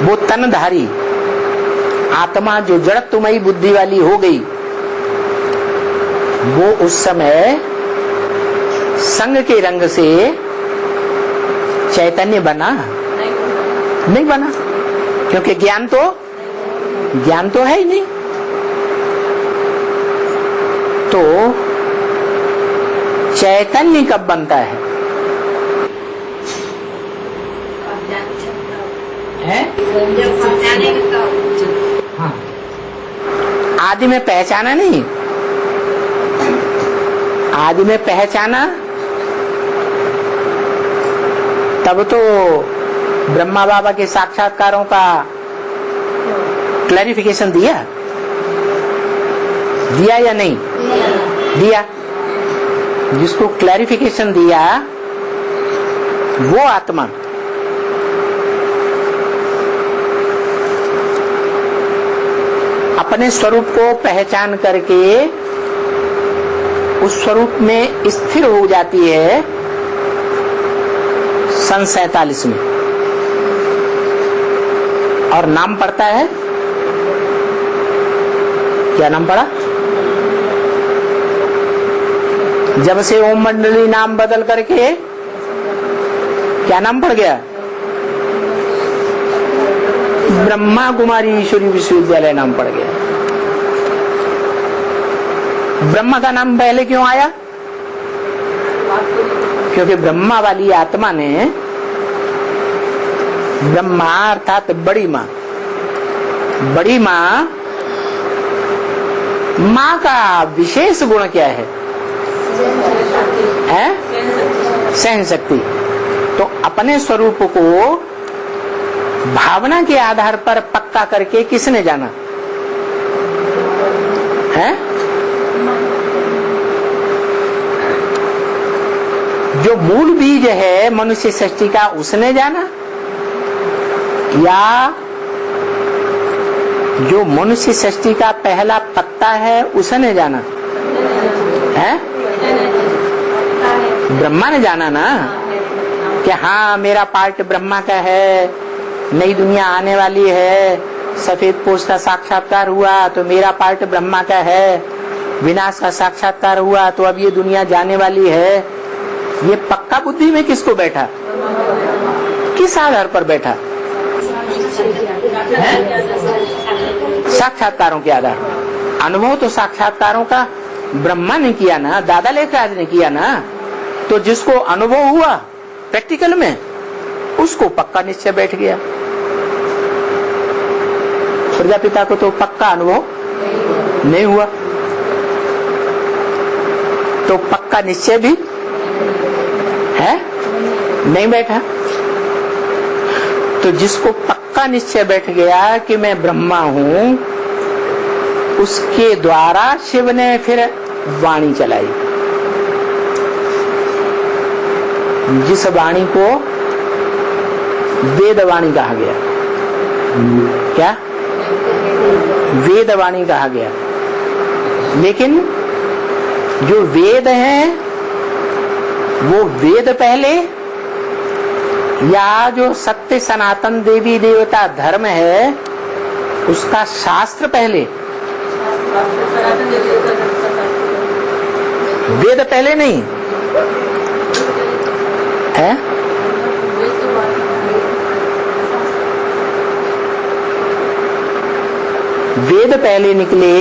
वो तनधारी आत्मा जो जड़त्वमयी बुद्धि वाली हो गई, वो उस समय संग के रंग से चैतन्य बना नहीं बना, क्योंकि ज्ञान तो है ही नहीं। तो चैतन्य कब बनता है? हाँ। आदि में पहचाना नहीं, आदि में पहचाना तब तो ब्रह्मा बाबा के साक्षात्कारों का क्लैरिफिकेशन दिया या नहीं दिया? जिसको क्लैरिफिकेशन दिया वो आत्मा अपने स्वरूप को पहचान करके उस स्वरूप में स्थिर हो जाती है। सन 47 में और नाम पड़ता है, क्या नाम पड़ा? जब से ओम मंडली नाम बदल करके क्या नाम पड़ गया? ब्रह्मा कुमारी ईश्वरी विश्वविद्यालय नाम पड़ गया। ब्रह्मा का नाम पहले क्यों आया? क्योंकि ब्रह्मा वाली आत्मा ने, ब्रह्मा अर्थात बड़ी माँ माँ का विशेष गुण क्या है? सहन शक्ति। तो अपने स्वरूप को भावना के आधार पर पक्का करके किसने जाना है? जो मूल बीज है मनुष्य सृष्टि का, उसने जाना, या जो मनुष्य सृष्टि का पहला पत्ता है उसने जाना है? ब्रह्मा ने जाना ना कि हाँ मेरा पार्ट ब्रह्मा का है, नई दुनिया आने वाली है, सफेद पोष का साक्षात्कार हुआ तो मेरा पार्ट ब्रह्मा का है, विनाश का साक्षात्कार हुआ तो अब ये दुनिया जाने वाली है। ये पक्का बुद्धि में किसको बैठा? किस आधार पर बैठा? साक्षात्कारों के आधार पर। अनुभव तो साक्षात्कारों का ब्रह्मा ने किया ना, दादा लेखराज ने किया ना। तो जिसको अनुभव हुआ प्रैक्टिकल में, उसको पक्का निश्चय बैठ गया। प्रजापिता को तो पक्का अनुभव नहीं हुआ, तो पक्का निश्चय भी है नहीं बैठा। तो जिसको पक्का निश्चय बैठ गया कि मैं ब्रह्मा हूं, उसके द्वारा शिव ने फिर वाणी चलाई, जिस वाणी को वेद वाणी कहा गया। क्या? वेद वाणी कहा गया। लेकिन जो वेद है वो वेद पहले, या जो सत्य सनातन देवी देवता धर्म है उसका शास्त्र पहले? वेद पहले नहीं है। वेद पहले निकले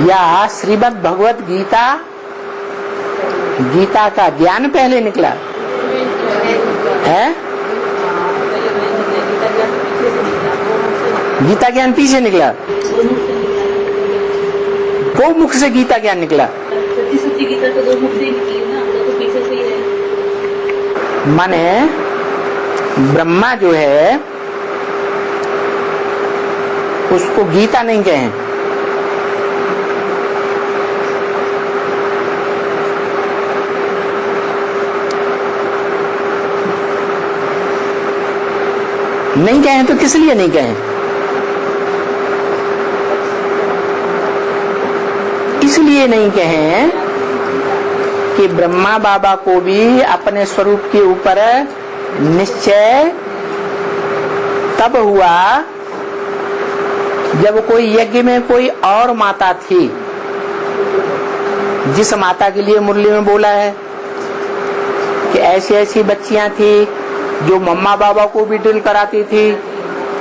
या श्रीमद् भगवत गीता का ज्ञान पहले निकला है? गीता ज्ञान पीछे निकला। दो मुख से गीता ज्ञान निकला। सच्ची गीता तो दो मुख से ही निकली ना, तो पीछे से ही है। माने ब्रह्मा जो है उसको गीता नहीं कहें, नहीं कहें तो किस लिए नहीं कहें? इसलिए नहीं कहें कि ब्रह्मा बाबा को भी अपने स्वरूप के ऊपर निश्चय तब हुआ जब कोई यज्ञ में कोई और माता थी, जिस माता के लिए मुरली में बोला है कि ऐसी ऐसी बच्चियां थी जो मम्मा बाबा को भी ड्रिल कराती थी,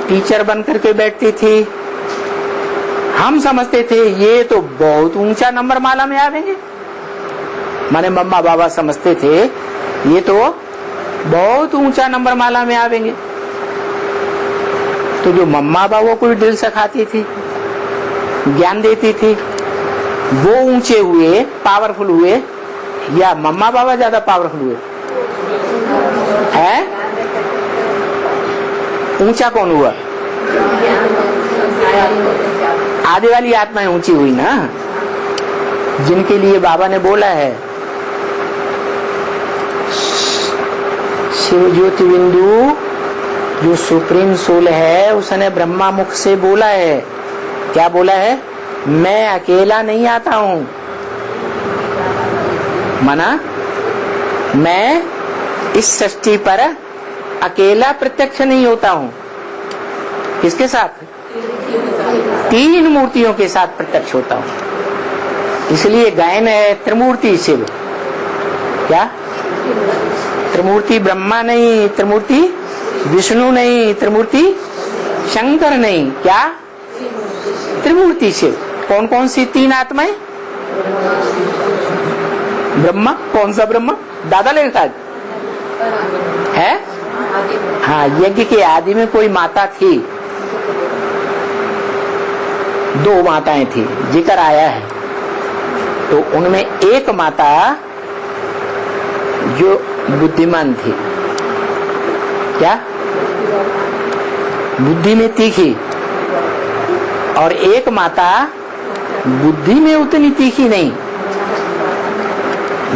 टीचर बन करके बैठती थी। हम समझते थे ये तो बहुत ऊंचा नंबर माला में आवेंगे, माने मम्मा बाबा समझते थे ये तो बहुत ऊंचा नंबर माला में आवेंगे। तो जो मम्मा बाबा को भी ड्रिल सिखाती थी, ज्ञान देती थी, वो ऊंचे हुए, पावरफुल हुए, या मम्मा बाबा ज्यादा पावरफुल हुए? है ऊंचा कौन हुआ? आदि वाली आत्माएं ऊंची हुई ना, जिनके लिए बाबा ने बोला है शिव ज्योति बिंदु जो सुप्रीम सोल है उसने ब्रह्मा मुख से बोला है। क्या बोला है? मैं अकेला नहीं आता हूं, माना मैं इस सृष्टि पर अकेला प्रत्यक्ष नहीं होता हूं। किसके साथ? तीन मूर्तियों के साथ प्रत्यक्ष होता हूं। इसलिए गायन है त्रिमूर्ति शिव। क्या? त्रिमूर्ति ब्रह्मा नहीं, त्रिमूर्ति विष्णु नहीं, त्रिमूर्ति शंकर नहीं, क्या? त्रिमूर्ति शिव। कौन कौन सी तीन आत्माएं? ब्रह्मा। कौन सा ब्रह्मा? दादा लेखा है? हाँ, यज्ञ के आदि में कोई माता थी, दो माताएं थी, जिक्र आया है। तो उनमें एक माता जो बुद्धिमान थी, क्या? बुद्धि में तीखी, और एक माता बुद्धि में उतनी तीखी नहीं,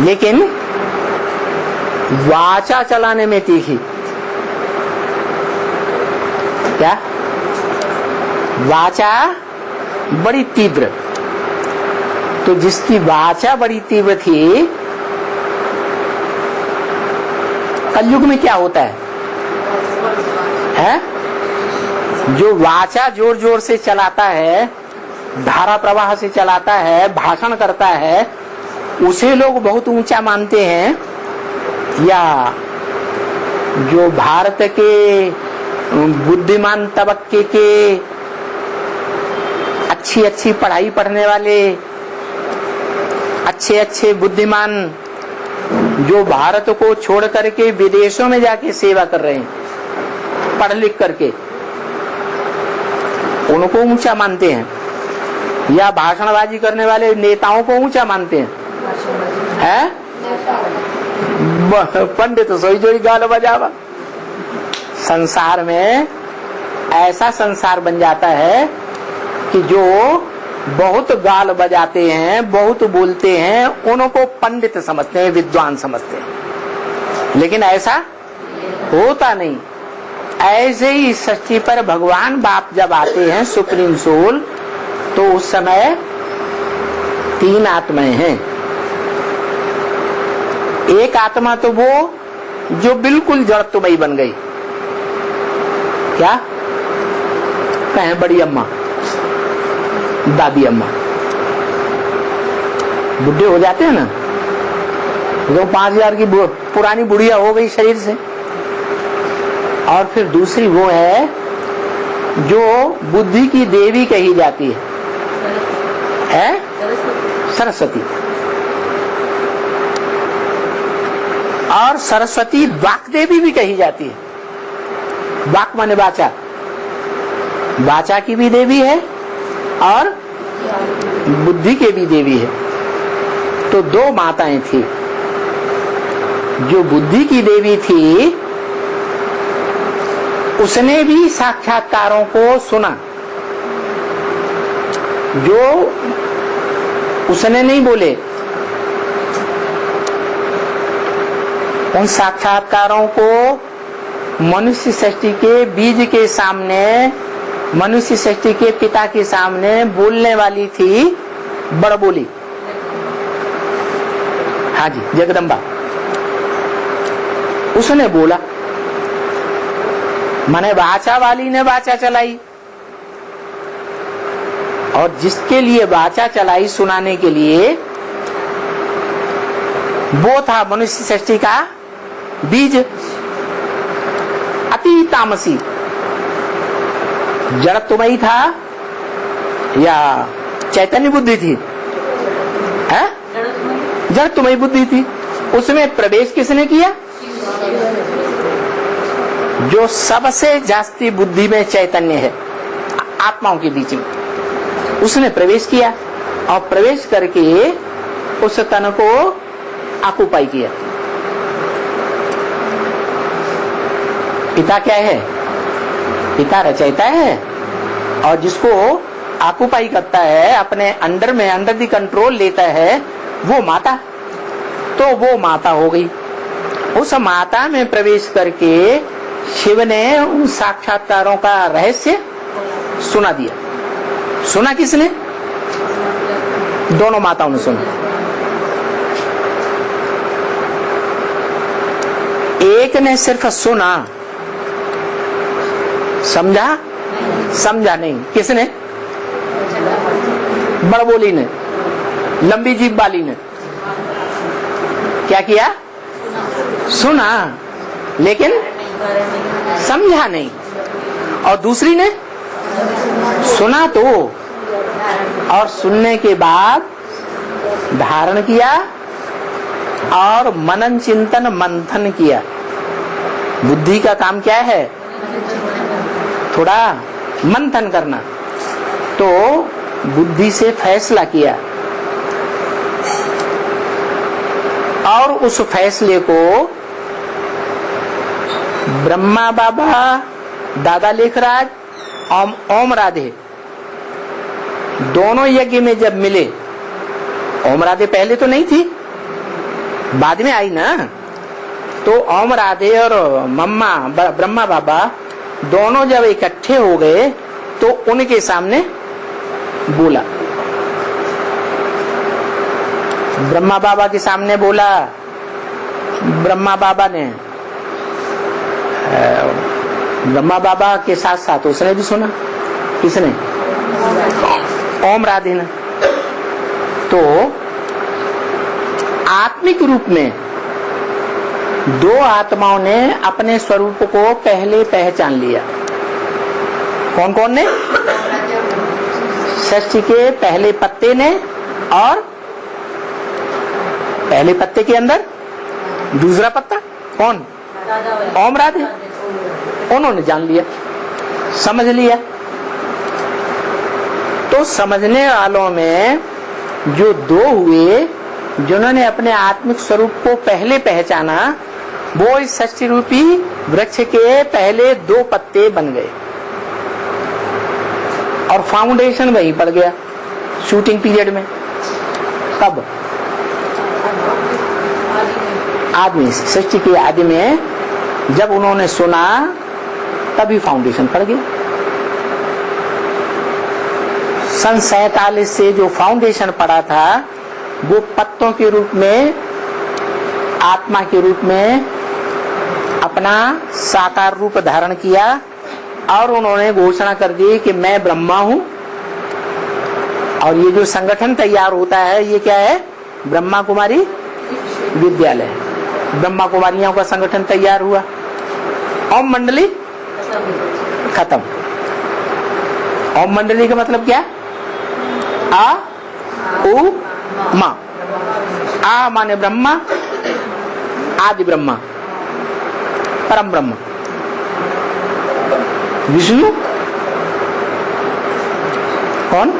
लेकिन वाचा चलाने में तीखी। क्या? वाचा बड़ी तीव्र। तो जिसकी वाचा बड़ी तीव्र थी, कलयुग में क्या होता है? जो वाचा जोर जोर से चलाता है, धारा प्रवाह से चलाता है, भाषण करता है, उसे लोग बहुत ऊंचा मानते हैं। या जो भारत के बुद्धिमान तबके के अच्छी अच्छी पढ़ाई पढ़ने वाले, अच्छे अच्छे बुद्धिमान, जो भारत को छोड़ करके विदेशों में जाके सेवा कर रहे हैं, पढ़ लिख करके, उनको ऊंचा मानते हैं। या भाषणबाजी करने वाले नेताओं को ऊंचा मानते हैं, पंडित सोई जोई गाल बजावा। संसार में ऐसा संसार बन जाता है कि जो बहुत गाल बजाते हैं, बहुत बोलते हैं, उनको पंडित समझते हैं, विद्वान समझते हैं, लेकिन ऐसा होता नहीं। ऐसे ही सृष्टि पर भगवान बाप जब आते हैं, सुप्रीम सोल, तो उस समय तीन आत्माएं हैं। एक आत्मा तो वो जो बिल्कुल जड़त्वमयी बन गई। क्या? कहें बड़ी अम्मा, दादी अम्मा, बुढ़े हो जाते हैं ना, जो 5000 की पुरानी बुढ़िया हो गई शरीर से। और फिर दूसरी वो है जो बुद्धि की देवी कही जाती है? सरस्वती। और सरस्वती वाक देवी भी कही जाती है। वाक माने वाचा, वाचा की भी देवी है और बुद्धि के भी देवी है। तो दो माताएं थी। जो बुद्धि की देवी थी उसने भी साक्षात्कारों को सुना। जो उसने नहीं बोले, उन साक्षात्कारों को मनुष्य सृष्टि के बीज के सामने, मनुष्य सृष्टि के पिता के सामने बोलने वाली थी बड़बोली। हाँ जी, जगदम्बा। उसने बोला, माने वाचा वाली ने वाचा चलाई, और जिसके लिए वाचा चलाई सुनाने के लिए, वो था मनुष्य सृष्टि का बीज। अति तामसी जड़त्वमयी था या चैतन्य बुद्धि थी? है जड़त्वमयी बुद्धि थी। उसमें प्रवेश किसने किया? जो सबसे जास्ती बुद्धि में चैतन्य है आत्माओं के बीच में, उसने प्रवेश किया और प्रवेश करके उस तन को ऑक्युपाई किया। पिता क्या है? पिता रचयिता है, और जिसको ऑक्युपाई करता है, अपने अंडर में, अंडर दी कंट्रोल लेता है, वो माता। तो वो माता हो गई। उस माता में प्रवेश करके शिव ने उन साक्षात्कारों का रहस्य सुना दिया। सुना किसने? दोनों माताओं ने सुना। एक ने सिर्फ सुना, समझा? समझा नहीं। किसने? बड़बोली ने, लंबी जीभ वाली ने। क्या किया? सुना, लेकिन समझा नहीं। और दूसरी ने सुना तो, और सुनने के बाद धारण किया और मनन चिंतन मंथन किया। बुद्धि का काम क्या है? थोड़ा मंथन करना। तो बुद्धि से फैसला किया, और उस फैसले को ब्रह्मा बाबा, दादा लेखराज, ओम राधे दोनों यज्ञ में जब मिले, ओम राधे पहले तो नहीं थी, बाद में आई ना, तो ओम राधे और मम्मा ब्रह्मा बाबा दोनों जब इकट्ठे हो गए तो उनके सामने बोला। ब्रह्मा बाबा के सामने बोला। ब्रह्मा बाबा ने, ब्रह्मा बाबा के साथ साथ उसने भी सुना। किसने? ओम राधे ने। तो आत्मिक रूप में दो आत्माओं ने अपने स्वरूप को पहले पहचान लिया। कौन कौन ने? षष्ठी के पहले पत्ते ने, और पहले पत्ते के अंदर दूसरा पत्ता कौन? ओम राधे। उन्होंने जान लिया, समझ लिया। तो समझने वालों में जो दो हुए, जिन्होंने अपने आत्मिक स्वरूप को पहले पहचाना, वो इस षष्ठी रूपी वृक्ष के पहले दो पत्ते बन गए, और फाउंडेशन वहीं पड़ गया शूटिंग पीरियड में। कब? आदमी, सृष्टि के आदि में जब उन्होंने सुना, तभी फाउंडेशन पड़ गया। सन 47 से जो फाउंडेशन पड़ा था, वो पत्तों के रूप में, आत्मा के रूप में अपना साकार रूप धारण किया, और उन्होंने घोषणा कर दी कि मैं ब्रह्मा हूं। और ये जो संगठन तैयार होता है, ये क्या है? ब्रह्मा कुमारी विद्यालय। ब्रह्मा कुमारियों का संगठन तैयार हुआ। ओम मंडली खत्म। ओम मंडली का मतलब क्या? आ उ मा। आ माने ब्रह्मा, आदि ब्रह्मा, परम ब्रह्म। विष्णु कौन?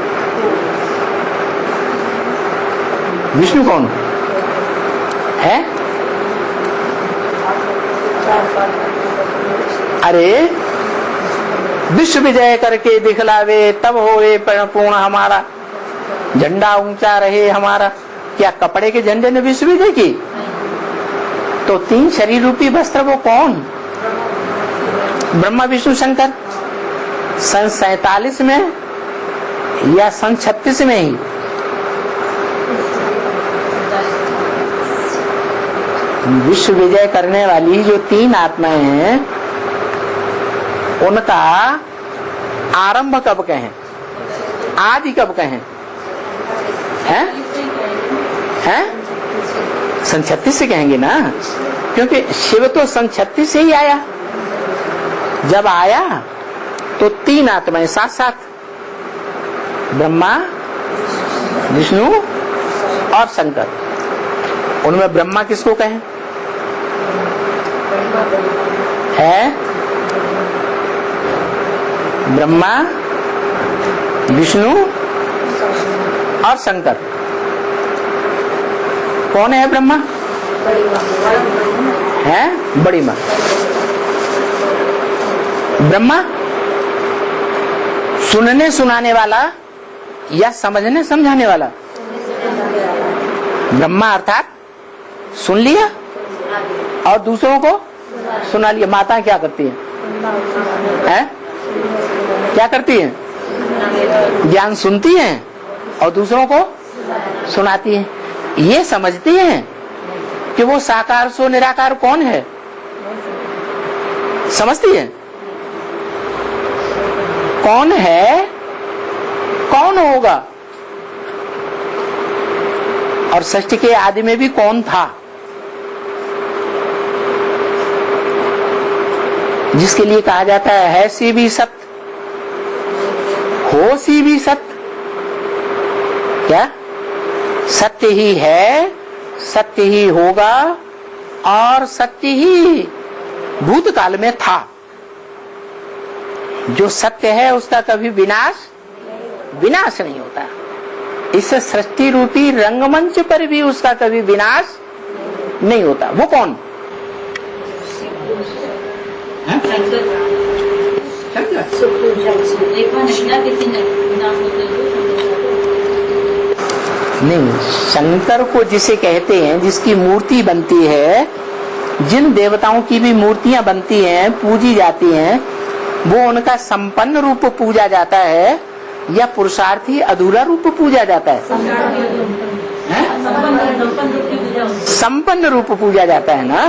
विष्णु कौन है? अरे विश्व विजय करके दिखलावे, तब होए पूर्ण हमारा, झंडा ऊंचा रहे हमारा। क्या कपड़े के झंडे ने विश्व विजय की? तो तीन शरीर रूपी वस्त्र वो कौन? ब्रह्मा विष्णु शंकर। सन 47 में या सन 36 में ही विश्व विजय करने वाली जो तीन आत्माएं हैं, उनका आरंभ कब कहें, आदि कब कहें? हैं? हैं? सन 36 से कहेंगे ना, क्योंकि शिव तो सन 36 से ही आया। जब आया तो तीन आत्माएं साथ साथ, ब्रह्मा, विष्णु और शंकर। उनमें ब्रह्मा किसको कहें? है ब्रह्मा, विष्णु और शंकर। कौन है ब्रह्मा? है बड़ी मां। ब्रह्मा सुनने सुनाने वाला या समझने समझाने वाला? ब्रह्मा अर्थात सुन लिया और दूसरों को सुना लिया। माता क्या करती है? क्या करती हैं? ज्ञान सुनती हैं और दूसरों को सुनाती हैं। ये समझती हैं कि वो साकार सो निराकार कौन है, समझती हैं कौन है, कौन होगा, और सृष्टि के आदि में भी कौन था, जिसके लिए कहा जाता है सी भी सत्य, हो सी भी सत्य। क्या? सत्य ही है, सत्य ही होगा और सत्य ही भूतकाल में था। जो सत्य है उसका कभी विनाश नहीं होता। इस सृष्टि रूपी रंगमंच पर भी उसका कभी विनाश नहीं होता। वो कौन? नहीं, शंकर को जिसे कहते हैं, जिसकी मूर्ति बनती है, जिन देवताओं की भी मूर्तियां बनती हैं, पूजी जाती हैं, वो उनका संपन्न रूप पूजा जाता है या पुरुषार्थी अधूरा रूप पूजा जाता है? संपन्न रूप पूजा जाता है ना।